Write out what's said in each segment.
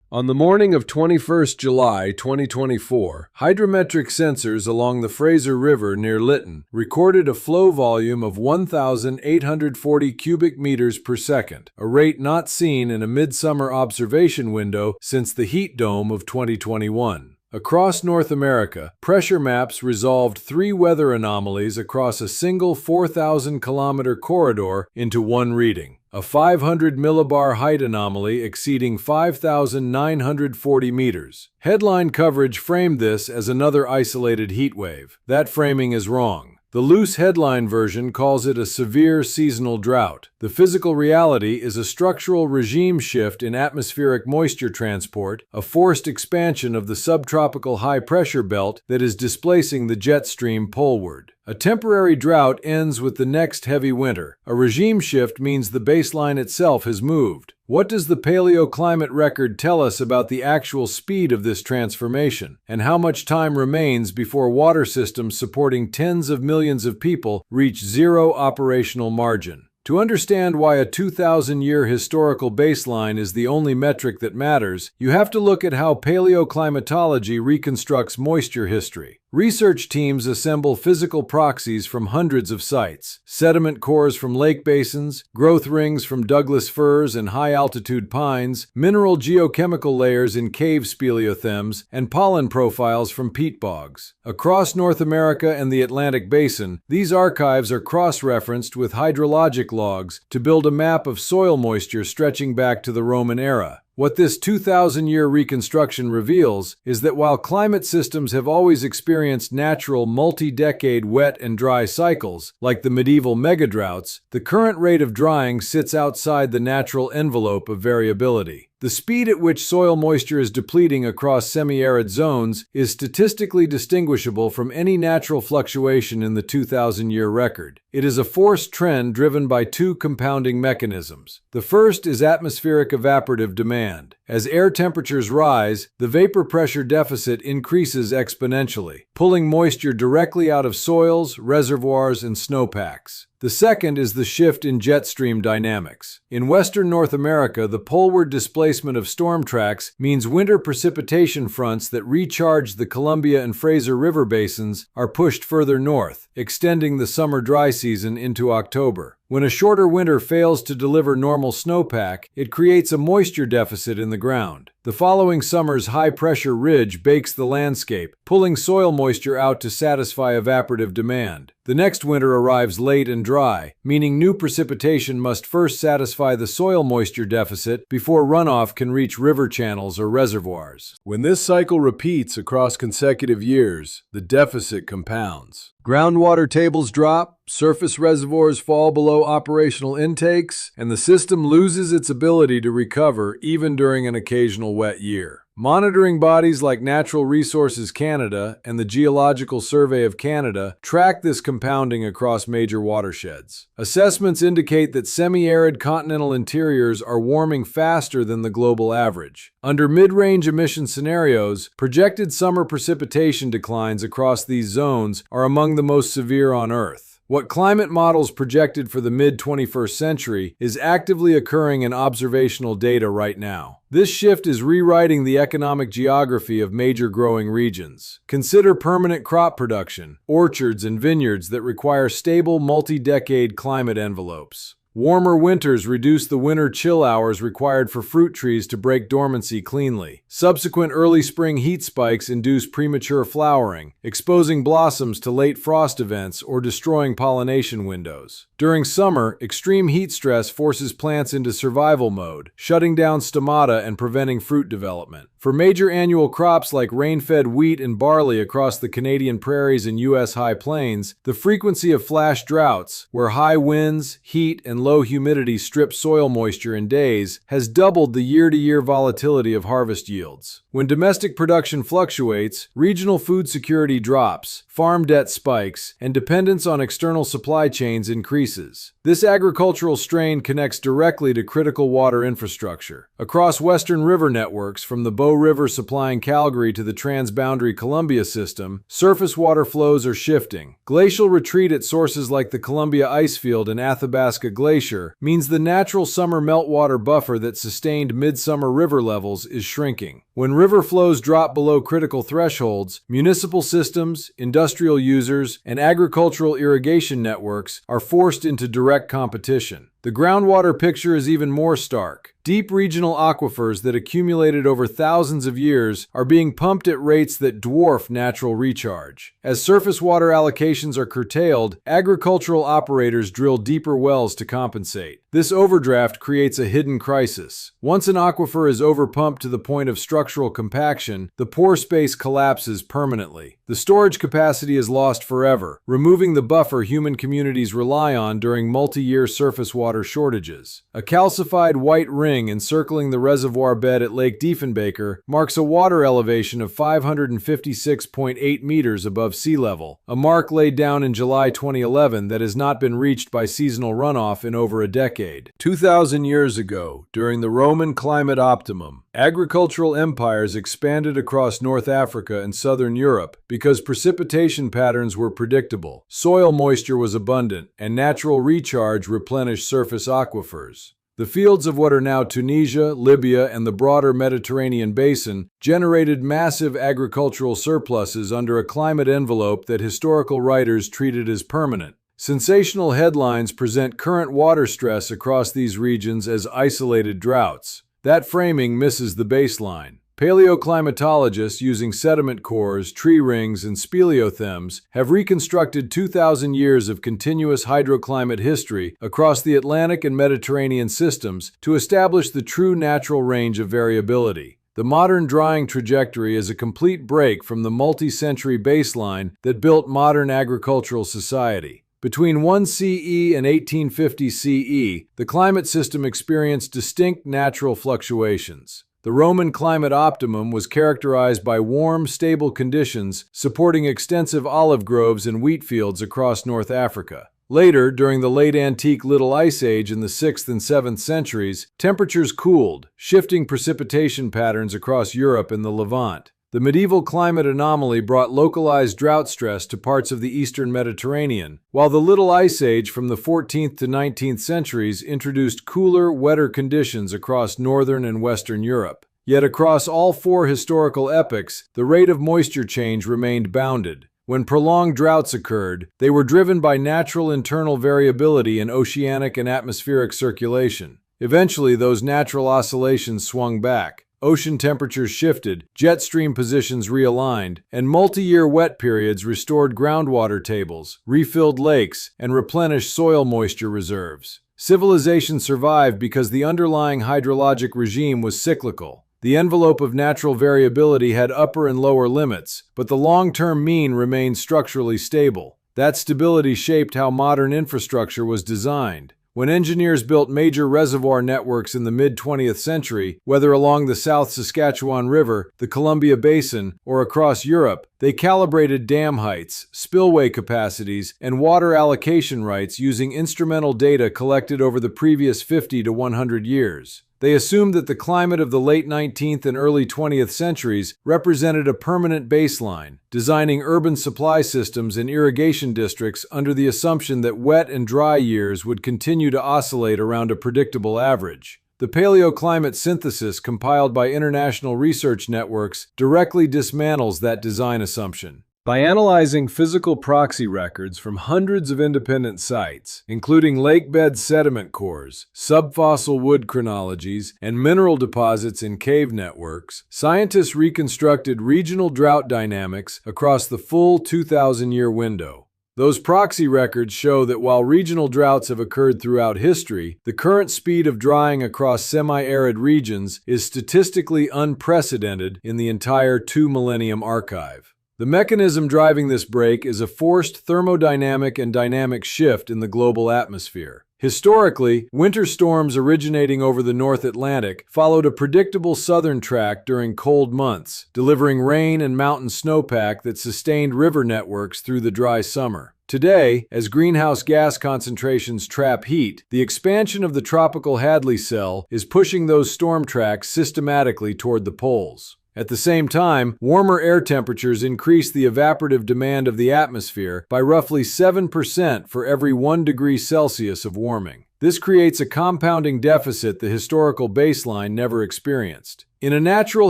On the morning of 21st July 2024, hydrometric sensors along the Fraser River near Lytton recorded a flow volume of 1,840 cubic meters per second, a rate not seen in a midsummer observation window since the heat dome of 2021. Across North America, pressure maps resolved 3 weather anomalies across a single 4,000-kilometer corridor into one reading. A 500 millibar height anomaly exceeding 5,940 meters. Headline coverage framed this as another isolated heat wave. That framing is wrong. The loose headline version calls it a severe seasonal drought. The physical reality is a structural regime shift in atmospheric moisture transport, a forced expansion of the subtropical high-pressure belt that is displacing the jet stream poleward. A temporary drought ends with the next heavy winter. A regime shift means the baseline itself has moved. What does the Paleoclimate record tell us about the actual speed of this transformation, and how much time remains before water systems supporting tens of millions of people reach zero operational margin? To understand why a 2,000-year historical baseline is the only metric that matters, you have to look at how paleoclimatology reconstructs moisture history. Research teams assemble physical proxies from hundreds of sites, sediment cores from lake basins, growth rings from Douglas firs and high-altitude pines, mineral geochemical layers in cave speleothems, and pollen profiles from peat bogs. Across North America and the Atlantic Basin, these archives are cross-referenced with hydrologic logs to build a map of soil moisture stretching back to the Roman era. What this 2,000-year reconstruction reveals is that while climate systems have always experienced natural multi-decade wet and dry cycles, like the medieval megadroughts, the current rate of drying sits outside the natural envelope of variability. The speed at which soil moisture is depleting across semi-arid zones is statistically distinguishable from any natural fluctuation in the 2,000-year record. It is a forced trend driven by 2 compounding mechanisms. The first is atmospheric evaporative demand. As air temperatures rise, the vapor pressure deficit increases exponentially, pulling moisture directly out of soils, reservoirs, and snowpacks. The second is the shift in jet stream dynamics. In western North America, the poleward displacement of storm tracks means winter precipitation fronts that recharge the Columbia and Fraser River basins are pushed further north, extending the summer dry season into October. When a shorter winter fails to deliver normal snowpack, it creates a moisture deficit in the ground. The following summer's high-pressure ridge bakes the landscape, pulling soil moisture out to satisfy evaporative demand. The next winter arrives late and dry, meaning new precipitation must first satisfy the soil moisture deficit before runoff can reach river channels or reservoirs. When this cycle repeats across consecutive years, the deficit compounds. Groundwater tables drop, surface reservoirs fall below operational intakes, and the system loses its ability to recover even during an occasional wet year. Monitoring bodies like Natural Resources Canada and the Geological Survey of Canada track this compounding across major watersheds. Assessments indicate that semi-arid continental interiors are warming faster than the global average. Under mid-range emission scenarios, projected summer precipitation declines across these zones are among the most severe on Earth. What climate models projected for the mid-21st century is actively occurring in observational data right now. This shift is rewriting the economic geography of major growing regions. Consider permanent crop production, orchards and vineyards that require stable multi-decade climate envelopes. Warmer winters reduce the winter chill hours required for fruit trees to break dormancy cleanly. Subsequent early spring heat spikes induce premature flowering, exposing blossoms to late frost events or destroying pollination windows. During summer, extreme heat stress forces plants into survival mode, shutting down stomata and preventing fruit development. For major annual crops like rain-fed wheat and barley across the Canadian prairies and U.S. high plains, the frequency of flash droughts, where high winds, heat, and low humidity strip soil moisture in days, has doubled the year-to-year volatility of harvest yields. When domestic production fluctuates, regional food security drops, farm debt spikes, and dependence on external supply chains increases. This agricultural strain connects directly to critical water infrastructure. Across western river networks, from the Bow River supplying Calgary to the transboundary Columbia system, surface water flows are shifting. Glacial retreat at sources like the Columbia Icefield and Athabasca Glacier means the natural summer meltwater buffer that sustained midsummer river levels is shrinking. When river flows drop below critical thresholds, municipal systems, industrial users, and agricultural irrigation networks are forced into direct competition. The groundwater picture is even more stark. Deep regional aquifers that accumulated over thousands of years are being pumped at rates that dwarf natural recharge. As surface water allocations are curtailed, agricultural operators drill deeper wells to compensate. This overdraft creates a hidden crisis. Once an aquifer is overpumped to the point of structural compaction, the pore space collapses permanently. The storage capacity is lost forever, removing the buffer human communities rely on during multi-year surface water shortages. A calcified white ring encircling the reservoir bed at Lake Diefenbaker marks a water elevation of 556.8 meters above sea level, a mark laid down in July 2011 that has not been reached by seasonal runoff in over a decade. 2,000 years ago, during the Roman climate optimum, agricultural empires expanded across North Africa and southern Europe because precipitation patterns were predictable, soil moisture was abundant, and natural recharge replenished surface aquifers. The fields of what are now Tunisia, Libya, and the broader Mediterranean basin generated massive agricultural surpluses under a climate envelope that historical writers treated as permanent. Sensational headlines present current water stress across these regions as isolated droughts. That framing misses the baseline. Paleoclimatologists using sediment cores, tree rings, and speleothems have reconstructed 2,000 years of continuous hydroclimate history across the Atlantic and Mediterranean systems to establish the true natural range of variability. The modern drying trajectory is a complete break from the multi-century baseline that built modern agricultural society. Between 1 CE and 1850 CE, the climate system experienced distinct natural fluctuations. The Roman climate optimum was characterized by warm, stable conditions supporting extensive olive groves and wheat fields across North Africa. Later, during the late antique Little Ice Age in the 6th and 7th centuries, temperatures cooled, shifting precipitation patterns across Europe and the Levant. The medieval climate anomaly brought localized drought stress to parts of the eastern Mediterranean, while the Little Ice Age from the 14th to 19th centuries introduced cooler, wetter conditions across northern and western Europe. Yet across all four historical epochs, the rate of moisture change remained bounded. When prolonged droughts occurred, they were driven by natural internal variability in oceanic and atmospheric circulation. Eventually, those natural oscillations swung back. Ocean temperatures shifted, jet stream positions realigned, and multi-year wet periods restored groundwater tables, refilled lakes, and replenished soil moisture reserves. Civilization survived because the underlying hydrologic regime was cyclical. The envelope of natural variability had upper and lower limits, but the long-term mean remained structurally stable. That stability shaped how modern infrastructure was designed. When engineers built major reservoir networks in the mid-20th century, whether along the South Saskatchewan River, the Columbia Basin, or across Europe, they calibrated dam heights, spillway capacities, and water allocation rights using instrumental data collected over the previous 50 to 100 years. They assumed that the climate of the late 19th and early 20th centuries represented a permanent baseline, designing urban supply systems and irrigation districts under the assumption that wet and dry years would continue to oscillate around a predictable average. The paleoclimate synthesis compiled by international research networks directly dismantles that design assumption. By analyzing physical proxy records from hundreds of independent sites, including lakebed sediment cores, subfossil wood chronologies, and mineral deposits in cave networks, scientists reconstructed regional drought dynamics across the full 2,000-year window. Those proxy records show that while regional droughts have occurred throughout history, the current speed of drying across semi-arid regions is statistically unprecedented in the entire two-millennium archive. The mechanism driving this break is a forced thermodynamic and dynamic shift in the global atmosphere. Historically, winter storms originating over the North Atlantic followed a predictable southern track during cold months, delivering rain and mountain snowpack that sustained river networks through the dry summer. Today, as greenhouse gas concentrations trap heat, the expansion of the tropical Hadley cell is pushing those storm tracks systematically toward the poles. At the same time, warmer air temperatures increase the evaporative demand of the atmosphere by roughly 7% for every 1 degree Celsius of warming. This creates a compounding deficit the historical baseline never experienced. In a natural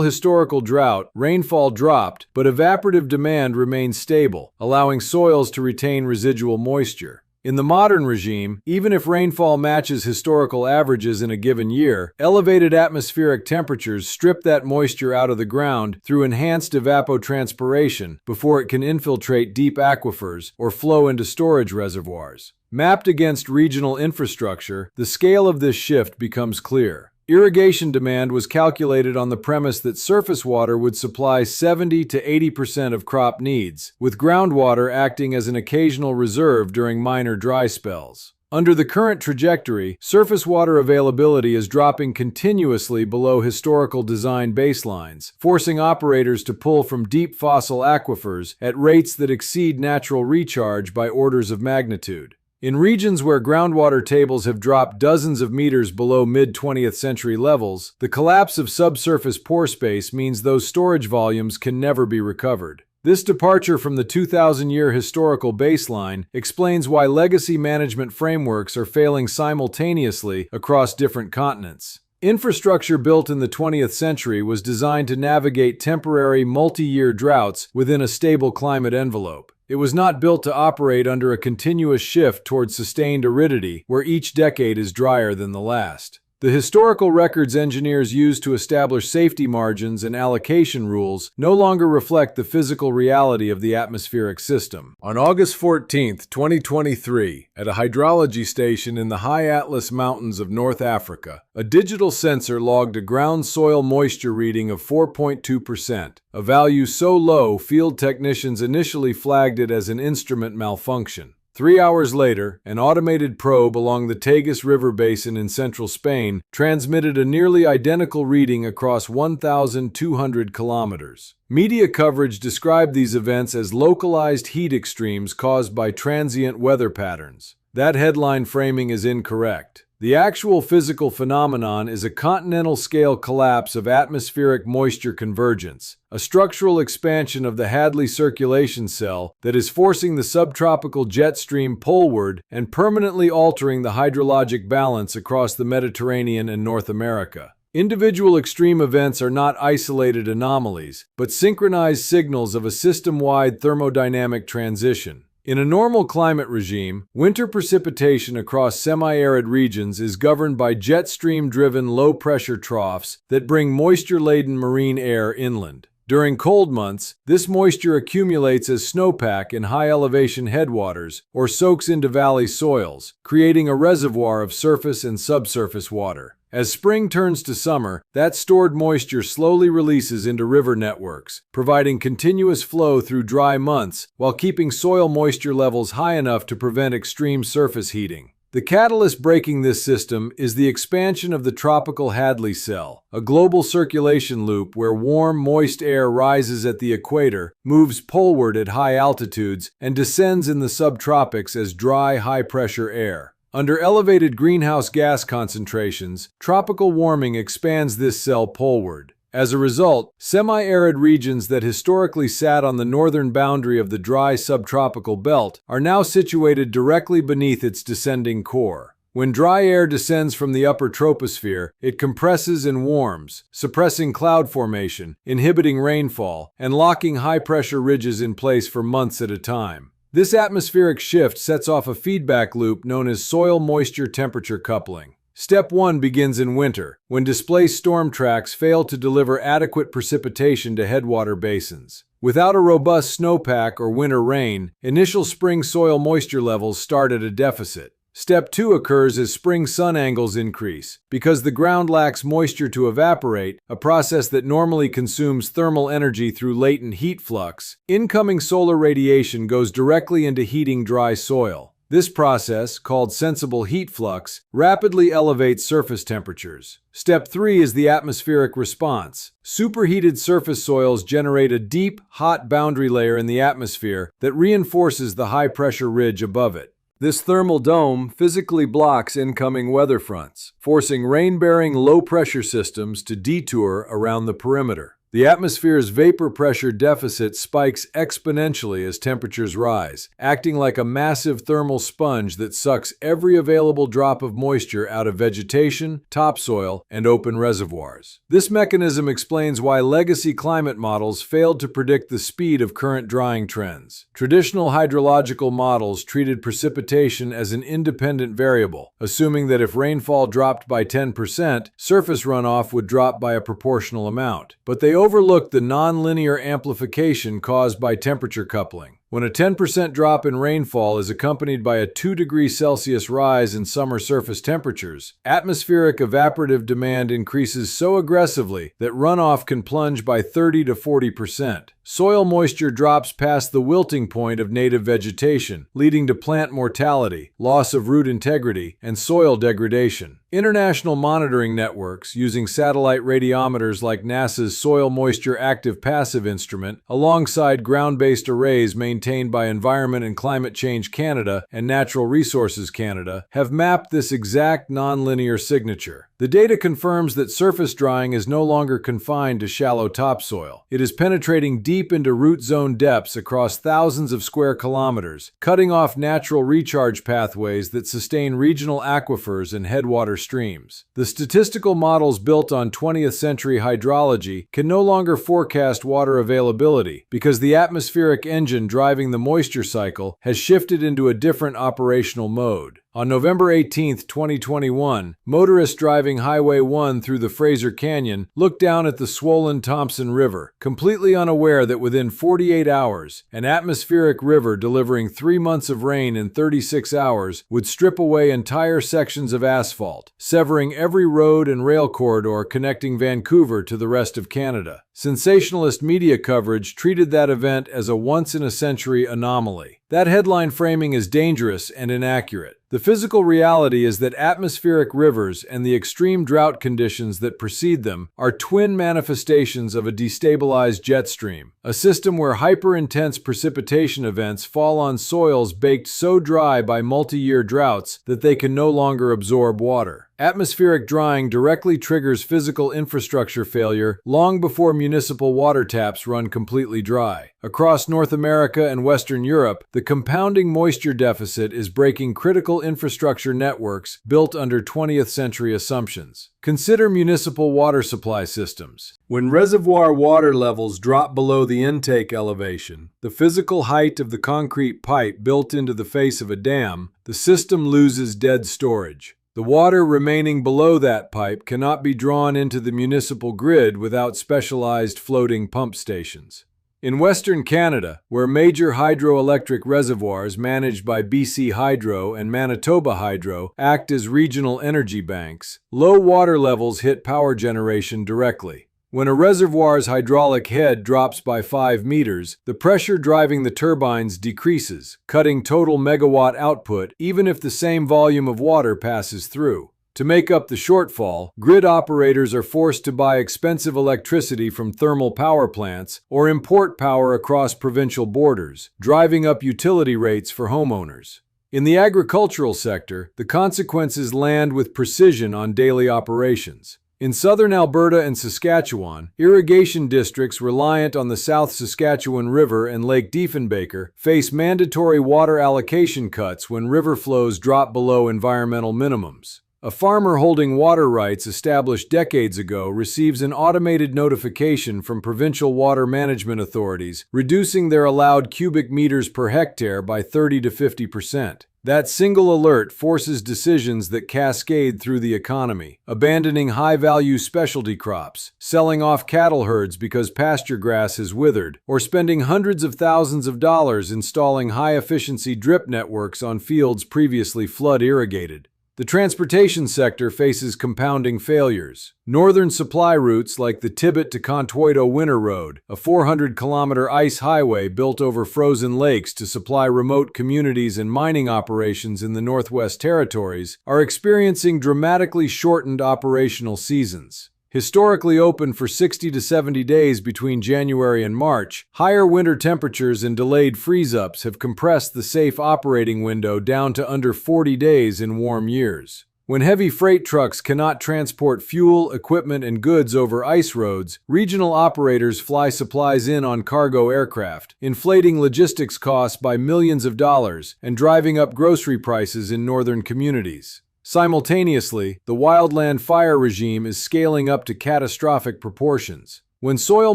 historical drought, rainfall dropped, but evaporative demand remained stable, allowing soils to retain residual moisture. In the modern regime, even if rainfall matches historical averages in a given year, elevated atmospheric temperatures strip that moisture out of the ground through enhanced evapotranspiration before it can infiltrate deep aquifers or flow into storage reservoirs. Mapped against regional infrastructure, the scale of this shift becomes clear. Irrigation demand was calculated on the premise that surface water would supply 70 to 80% of crop needs, with groundwater acting as an occasional reserve during minor dry spells. Under the current trajectory, surface water availability is dropping continuously below historical design baselines, forcing operators to pull from deep fossil aquifers at rates that exceed natural recharge by orders of magnitude. In regions where groundwater tables have dropped dozens of meters below mid-20th century levels, the collapse of subsurface pore space means those storage volumes can never be recovered. This departure from the 2,000-year historical baseline explains why legacy management frameworks are failing simultaneously across different continents. Infrastructure built in the 20th century was designed to navigate temporary multi-year droughts within a stable climate envelope. It was not built to operate under a continuous shift towards sustained aridity, where each decade is drier than the last. The historical records engineers used to establish safety margins and allocation rules no longer reflect the physical reality of the atmospheric system. On August 14, 2023, at a hydrology station in the High Atlas Mountains of North Africa, a digital sensor logged a ground soil moisture reading of 4.2%, a value so low field technicians initially flagged it as an instrument malfunction. 3 hours later, an automated probe along the Tagus River basin in central Spain transmitted a nearly identical reading across 1,200 kilometers. Media coverage described these events as localized heat extremes caused by transient weather patterns. That headline framing is incorrect. The actual physical phenomenon is a continental-scale collapse of atmospheric moisture convergence, a structural expansion of the Hadley circulation cell that is forcing the subtropical jet stream poleward and permanently altering the hydrologic balance across the Mediterranean and North America. Individual extreme events are not isolated anomalies, but synchronized signals of a system-wide thermodynamic transition. In a normal climate regime, winter precipitation across semi-arid regions is governed by jet stream-driven low-pressure troughs that bring moisture-laden marine air inland. During cold months, this moisture accumulates as snowpack in high-elevation headwaters or soaks into valley soils, creating a reservoir of surface and subsurface water. As spring turns to summer, that stored moisture slowly releases into river networks, providing continuous flow through dry months while keeping soil moisture levels high enough to prevent extreme surface heating. The catalyst breaking this system is the expansion of the tropical Hadley cell, a global circulation loop where warm, moist air rises at the equator, moves poleward at high altitudes, and descends in the subtropics as dry, high-pressure air. Under elevated greenhouse gas concentrations, tropical warming expands this cell poleward. As a result, semi-arid regions that historically sat on the northern boundary of the dry subtropical belt are now situated directly beneath its descending core. When dry air descends from the upper troposphere, it compresses and warms, suppressing cloud formation, inhibiting rainfall, and locking high-pressure ridges in place for months at a time. This atmospheric shift sets off a feedback loop known as soil moisture-temperature coupling. Step 1 begins in winter, when displaced storm tracks fail to deliver adequate precipitation to headwater basins. Without a robust snowpack or winter rain, initial spring soil moisture levels start at a deficit. Step 2 occurs as spring sun angles increase. Because the ground lacks moisture to evaporate, a process that normally consumes thermal energy through latent heat flux, incoming solar radiation goes directly into heating dry soil. This process, called sensible heat flux, rapidly elevates surface temperatures. Step 3 is the atmospheric response. Superheated surface soils generate a deep, hot boundary layer in the atmosphere that reinforces the high-pressure ridge above it. This thermal dome physically blocks incoming weather fronts, forcing rain-bearing low-pressure systems to detour around the perimeter. The atmosphere's vapor pressure deficit spikes exponentially as temperatures rise, acting like a massive thermal sponge that sucks every available drop of moisture out of vegetation, topsoil, and open reservoirs. This mechanism explains why legacy climate models failed to predict the speed of current drying trends. Traditional hydrological models treated precipitation as an independent variable, assuming that if rainfall dropped by 10%, surface runoff would drop by a proportional amount. But they overlooked the nonlinear amplification caused by temperature coupling. When a 10% drop in rainfall is accompanied by a 2°C rise in summer surface temperatures, atmospheric evaporative demand increases so aggressively that runoff can plunge by 30 to 40%. Soil moisture drops past the wilting point of native vegetation, leading to plant mortality, loss of root integrity, and soil degradation. International monitoring networks, using satellite radiometers like NASA's Soil Moisture Active-Passive instrument, alongside ground-based arrays maintained by Environment and Climate Change Canada and Natural Resources Canada, have mapped this exact nonlinear signature. The data confirms that surface drying is no longer confined to shallow topsoil. It is penetrating deep into root zone depths across thousands of square kilometers, cutting off natural recharge pathways that sustain regional aquifers and headwater streams. The statistical models built on 20th century hydrology can no longer forecast water availability because the atmospheric engine driving the moisture cycle has shifted into a different operational mode. On November 18, 2021, motorists driving Highway 1 through the Fraser Canyon looked down at the swollen Thompson River, completely unaware that within 48 hours, an atmospheric river delivering 3 months of rain in 36 hours would strip away entire sections of asphalt, severing every road and rail corridor connecting Vancouver to the rest of Canada. Sensationalist media coverage treated that event as a once-in-a-century anomaly. That headline framing is dangerous and inaccurate. The physical reality is that atmospheric rivers and the extreme drought conditions that precede them are twin manifestations of a destabilized jet stream, a system where hyper-intense precipitation events fall on soils baked so dry by multi-year droughts that they can no longer absorb water. Atmospheric drying directly triggers physical infrastructure failure long before municipal water taps run completely dry. Across North America and Western Europe, the compounding moisture deficit is breaking critical infrastructure networks built under 20th century assumptions. Consider municipal water supply systems. When reservoir water levels drop below the intake elevation, the physical height of the concrete pipe built into the face of a dam, the system loses dead storage. The water remaining below that pipe cannot be drawn into the municipal grid without specialized floating pump stations. In Western Canada, where major hydroelectric reservoirs managed by BC Hydro and Manitoba Hydro act as regional energy banks, low water levels hit power generation directly. When a reservoir's hydraulic head drops by 5 meters, the pressure driving the turbines decreases, cutting total megawatt output even if the same volume of water passes through. To make up the shortfall, grid operators are forced to buy expensive electricity from thermal power plants or import power across provincial borders, driving up utility rates for homeowners. In the agricultural sector, the consequences land with precision on daily operations. In southern Alberta and Saskatchewan, irrigation districts reliant on the South Saskatchewan River and Lake Diefenbaker face mandatory water allocation cuts when river flows drop below environmental minimums. A farmer holding water rights established decades ago receives an automated notification from provincial water management authorities, reducing their allowed cubic meters per hectare by 30 to 50%. That single alert forces decisions that cascade through the economy, abandoning high-value specialty crops, selling off cattle herds because pasture grass has withered, or spending hundreds of thousands of dollars installing high-efficiency drip networks on fields previously flood-irrigated. The transportation sector faces compounding failures. Northern supply routes like the Tibet to Contuito Winter Road, a 400-kilometer ice highway built over frozen lakes to supply remote communities and mining operations in the Northwest Territories, are experiencing dramatically shortened operational seasons. Historically open for 60 to 70 days between January and March, higher winter temperatures and delayed freeze-ups have compressed the safe operating window down to under 40 days in warm years. When heavy freight trucks cannot transport fuel, equipment, and goods over ice roads, regional operators fly supplies in on cargo aircraft, inflating logistics costs by millions of dollars and driving up grocery prices in northern communities. Simultaneously, the wildland fire regime is scaling up to catastrophic proportions. When soil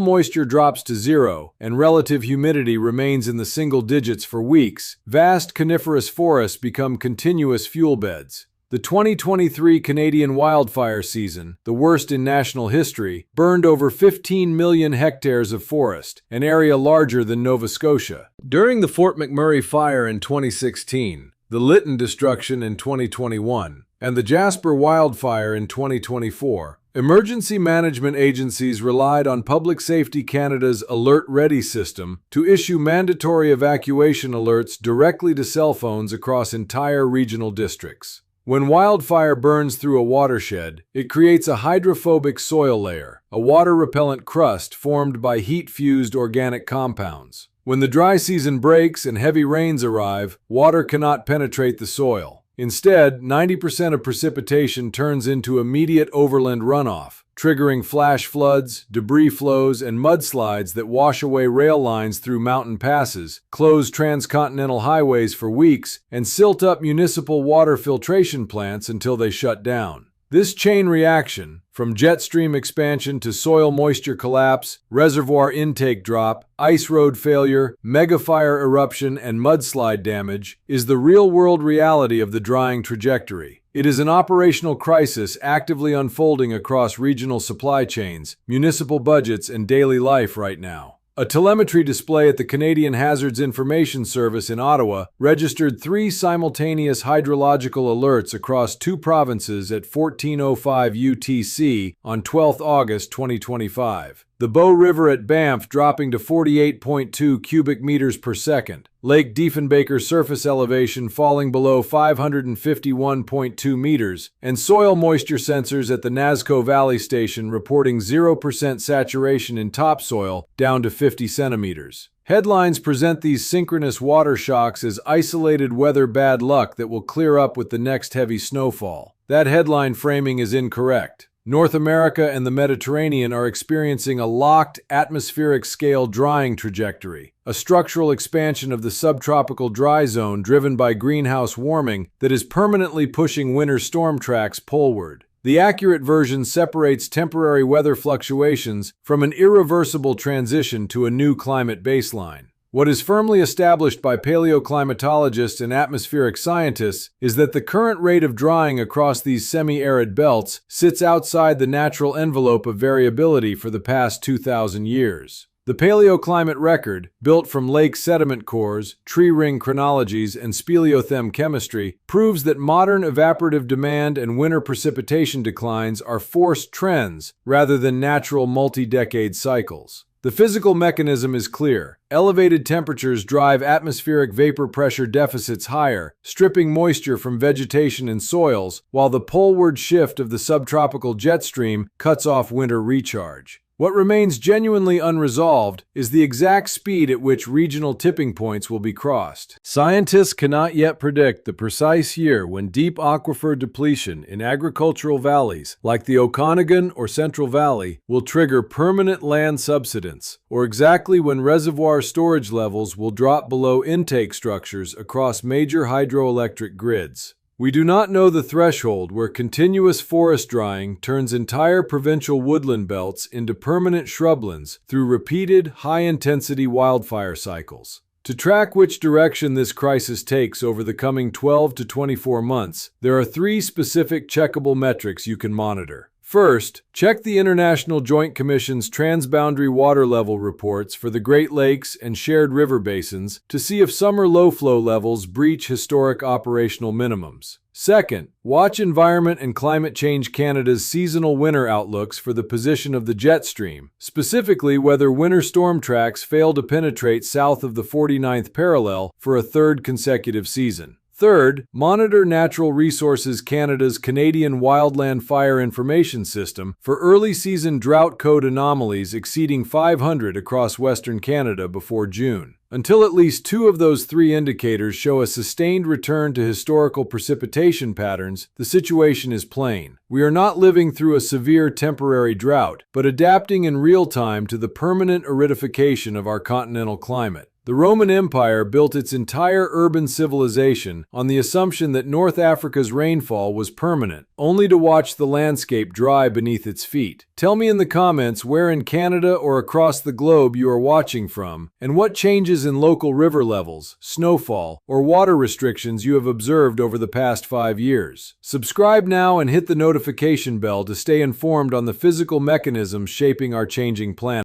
moisture drops to zero and relative humidity remains in the single digits for weeks, vast coniferous forests become continuous fuel beds. The 2023 Canadian wildfire season, the worst in national history, burned over 15 million hectares of forest, an area larger than Nova Scotia. During the Fort McMurray fire in 2016, the Lytton destruction in 2021, and the Jasper wildfire in 2024, emergency management agencies relied on Public Safety Canada's Alert Ready system to issue mandatory evacuation alerts directly to cell phones across entire regional districts. When wildfire burns through a watershed, it creates a hydrophobic soil layer, a water-repellent crust formed by heat-fused organic compounds. When the dry season breaks and heavy rains arrive, water cannot penetrate the soil. Instead, 90% of precipitation turns into immediate overland runoff, triggering flash floods, debris flows, and mudslides that wash away rail lines through mountain passes, close transcontinental highways for weeks, and silt up municipal water filtration plants until they shut down. This chain reaction, from jet stream expansion to soil moisture collapse, reservoir intake drop, ice road failure, megafire eruption, and mudslide damage, is the real-world reality of the drying trajectory. It is an operational crisis actively unfolding across regional supply chains, municipal budgets, and daily life right now. A telemetry display at the Canadian Hazards Information Service in Ottawa registered 3 simultaneous hydrological alerts across 2 provinces at 14:05 UTC on 12 August 2025. The Bow River at Banff dropping to 48.2 cubic meters per second, Lake Diefenbaker surface elevation falling below 551.2 meters, and soil moisture sensors at the Nazco Valley Station reporting 0% saturation in topsoil down to 50 centimeters. Headlines present these synchronous water shocks as isolated weather bad luck that will clear up with the next heavy snowfall. That headline framing is incorrect. North America and the Mediterranean are experiencing a locked, atmospheric-scale drying trajectory, a structural expansion of the subtropical dry zone driven by greenhouse warming that is permanently pushing winter storm tracks poleward. The accurate version separates temporary weather fluctuations from an irreversible transition to a new climate baseline. What is firmly established by paleoclimatologists and atmospheric scientists is that the current rate of drying across these semi-arid belts sits outside the natural envelope of variability for the past 2,000 years. The paleoclimate record, built from lake sediment cores, tree ring chronologies, and speleothem chemistry, proves that modern evaporative demand and winter precipitation declines are forced trends rather than natural multi-decade cycles. The physical mechanism is clear. Elevated temperatures drive atmospheric vapor pressure deficits higher, stripping moisture from vegetation and soils, while the poleward shift of the subtropical jet stream cuts off winter recharge. What remains genuinely unresolved is the exact speed at which regional tipping points will be crossed. Scientists cannot yet predict the precise year when deep aquifer depletion in agricultural valleys, like the Okanagan or Central Valley, will trigger permanent land subsidence, or exactly when reservoir storage levels will drop below intake structures across major hydroelectric grids. We do not know the threshold where continuous forest drying turns entire provincial woodland belts into permanent shrublands through repeated, high-intensity wildfire cycles. To track which direction this crisis takes over the coming 12 to 24 months, there are 3 specific checkable metrics you can monitor. First, check the International Joint Commission's transboundary water level reports for the Great Lakes and shared river basins to see if summer low flow levels breach historic operational minimums. Second, watch Environment and Climate Change Canada's seasonal winter outlooks for the position of the jet stream, specifically whether winter storm tracks fail to penetrate south of the 49th parallel for a third consecutive season. Third, monitor Natural Resources Canada's Canadian Wildland Fire Information System for early-season drought code anomalies exceeding 500 across Western Canada before June. Until at least two of those three indicators show a sustained return to historical precipitation patterns, the situation is plain. We are not living through a severe temporary drought, but adapting in real time to the permanent aridification of our continental climate. The Roman Empire built its entire urban civilization on the assumption that North Africa's rainfall was permanent, only to watch the landscape dry beneath its feet. Tell me in the comments where in Canada or across the globe you are watching from, and what changes in local river levels, snowfall, or water restrictions you have observed over the past 5 years. Subscribe now and hit the notification bell to stay informed on the physical mechanisms shaping our changing planet.